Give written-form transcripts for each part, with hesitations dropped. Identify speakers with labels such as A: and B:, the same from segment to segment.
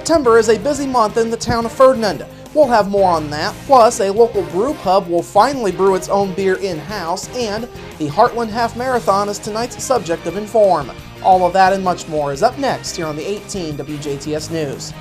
A: September is a busy month in the town of Ferdinand. We'll have more on that, plus a local brew pub will finally brew its own beer in-house, and the Heartland Half Marathon is tonight's subject of Inform. All of that and much more is up next here on the 18 WJTS News.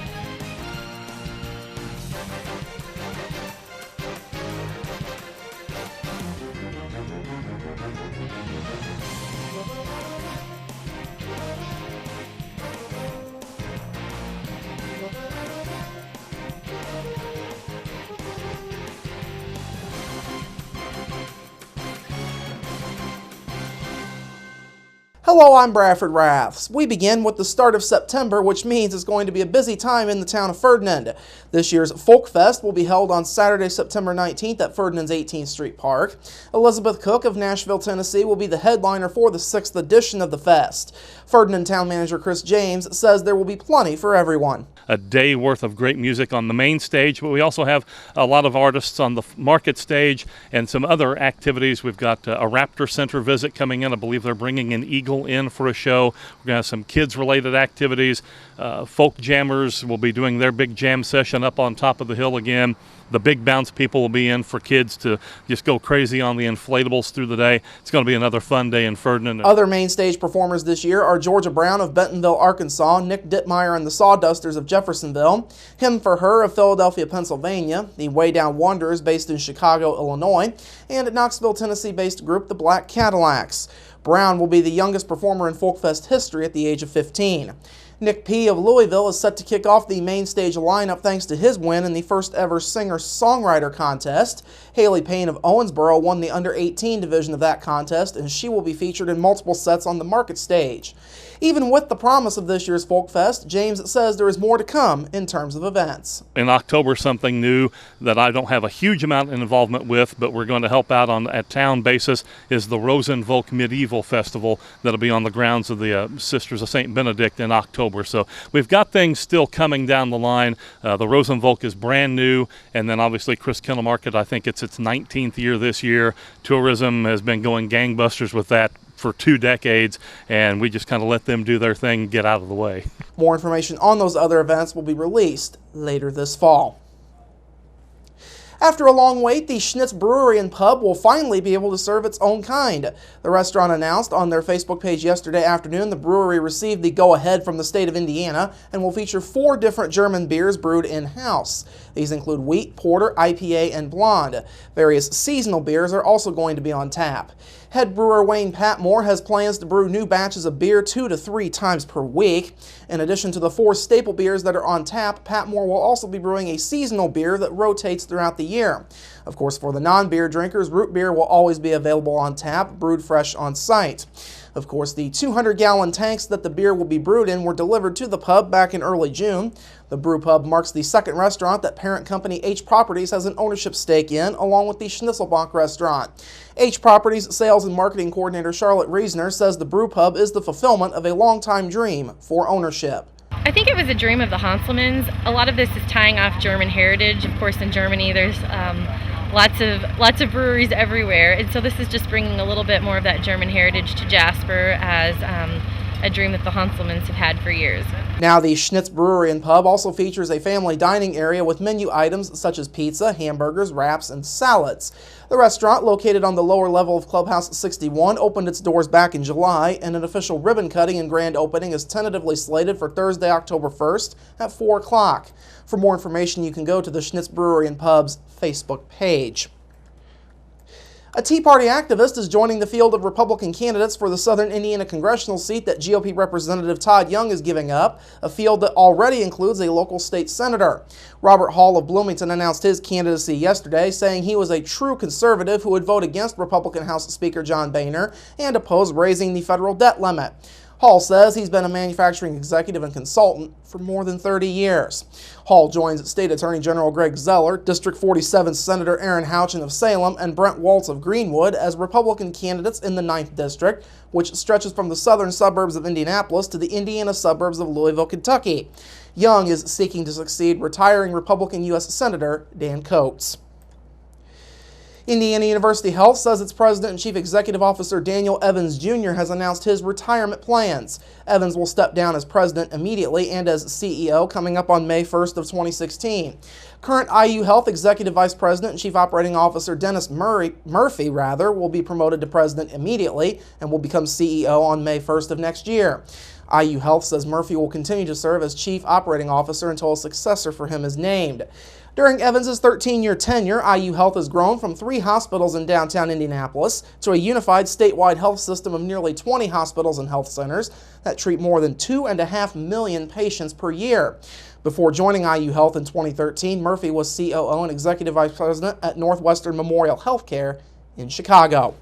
A: Hello, I'm Bradford Raths. We begin with the start of September, which means it's going to be a busy time in the town of Ferdinand. This year's Folk Fest will be held on Saturday, September 19th at Ferdinand's 18th Street Park. Elizabeth Cook of Nashville, Tennessee will be the headliner for the 6th edition of the fest. Ferdinand Town Manager Chris James says there will be plenty for everyone.
B: A day worth of great music on the main stage, but we also have a lot of artists on the market stage and some other activities. We've got a Raptor Center visit coming in. I believe they're bringing an eagle in for a show. We're going to have some kids-related activities. Folk jammers will be doing their big jam session up on top of the hill again. The big bounce people will be in for kids to just go crazy on the inflatables through the day. It's going to be another fun day in Ferdinand.
A: Other main stage performers this year are Georgia Brown of Bentonville, Arkansas, Nick Dittmeyer and the Sawdusters of Jeffersonville, Him for Her of Philadelphia, Pennsylvania, the Way Down Wanderers based in Chicago, Illinois, and Knoxville, Tennessee-based group the Black Cadillacs. Brown will be the youngest performer in Folk Fest history at the age of 15. Nick P. of Louisville is set to kick off the main stage lineup thanks to his win in the first ever singer-songwriter contest. Haley Payne of Owensboro won the under-18 division of that contest, and she will be featured in multiple sets on the market stage. Even with the promise of this year's Folk Fest, James says there is more to come in terms of events.
B: In October, something new that I don't have a huge amount of involvement with, but we're going to help out on a town basis, is the Rosenvolk Medieval Festival that'll be on the grounds of the Sisters of St. Benedict in October. So we've got things still coming down the line. The Rosenvolk is brand new, and then obviously Chris Kennel Market, I think it's its 19th year this year. Tourism has been going gangbusters with that for 2 decades, and we just kind of let them do their thing and get out of the way.
A: More information on those other events will be released later this fall. After a long wait, the Schnitz Brewery and Pub will finally be able to serve its own kind. The restaurant announced on their Facebook page yesterday afternoon the brewery received the go-ahead from the state of Indiana and will feature 4 different German beers brewed in-house. These include wheat, porter, IPA, and blonde. Various seasonal beers are also going to be on tap. Head brewer Wayne Patmore has plans to brew new batches of beer 2 to 3 times per week. In addition to the 4 staple beers that are on tap, Patmore will also be brewing a seasonal beer that rotates throughout the year. Of course, for the non-beer drinkers, root beer will always be available on tap, brewed fresh on site. Of course, the 200-gallon tanks that the beer will be brewed in were delivered to the pub back in early June. The brew pub marks the second restaurant that parent company H Properties has an ownership stake in, along with the Schnitzelbank restaurant. H Properties sales and marketing coordinator Charlotte Reisner says the brew pub is the fulfillment of a longtime dream for ownership.
C: I think it was a dream of the Hanselmans. A lot of this is tying off German heritage. Of course, in Germany, there's lots of breweries everywhere, and so this is just bringing a little bit more of that German heritage to Jasper as a dream that the Hanselmans have had for years.
A: Now, the Schnitz Brewery and Pub also features a family dining area with menu items such as pizza, hamburgers, wraps, and salads. The restaurant, located on the lower level of Clubhouse 61, opened its doors back in July, and an official ribbon cutting and grand opening is tentatively slated for Thursday, October 1st at 4 o'clock. For more information, you can go to the Schnitz Brewery and Pub's Facebook page. A Tea Party activist is joining the field of Republican candidates for the Southern Indiana congressional seat that GOP Representative Todd Young is giving up, a field that already includes a local state senator. Robert Hall of Bloomington announced his candidacy yesterday, saying he was a true conservative who would vote against Republican House Speaker John Boehner and oppose raising the federal debt limit. Hall says he's been a manufacturing executive and consultant for more than 30 years. Hall joins State Attorney General Greg Zeller, District 47 Senator Aaron Houchin of Salem, and Brent Waltz of Greenwood as Republican candidates in the 9th District, which stretches from the southern suburbs of Indianapolis to the Indiana suburbs of Louisville, Kentucky. Young is seeking to succeed retiring Republican U.S. Senator Dan Coates. Indiana University Health says its president and chief executive officer Daniel Evans Jr. has announced his retirement plans. Evans will step down as president immediately and as CEO coming up on May 1st of 2016. Current IU Health executive vice president and chief operating officer Dennis Murphy will be promoted to president immediately and will become CEO on May 1st of next year. IU Health says Murphy will continue to serve as chief operating officer until a successor for him is named. During Evans' 13-year tenure, IU Health has grown from 3 hospitals in downtown Indianapolis to a unified statewide health system of nearly 20 hospitals and health centers that treat more than 2.5 million patients per year. Before joining IU Health in 2013, Murphy was COO and executive vice president at Northwestern Memorial Healthcare in Chicago.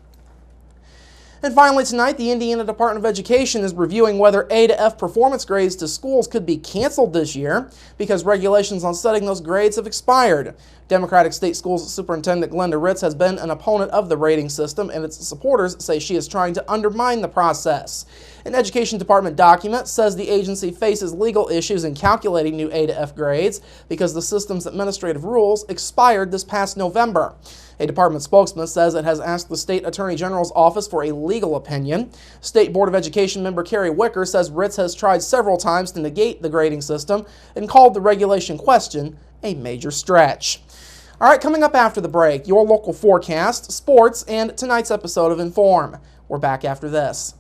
A: And finally tonight, the Indiana Department of Education is reviewing whether A to F performance grades to schools could be canceled this year because regulations on setting those grades have expired. Democratic State Schools Superintendent Glenda Ritz has been an opponent of the rating system, and its supporters say she is trying to undermine the process. An Education Department document says the agency faces legal issues in calculating new A to F grades because the system's administrative rules expired this past November. A department spokesman says it has asked the State Attorney General's office for a legal opinion. State Board of Education member Carrie Wicker says Ritz has tried several times to negate the grading system and called the regulation question a major stretch. All right, coming up after the break, your local forecast, sports, and tonight's episode of Inform. We're back after this.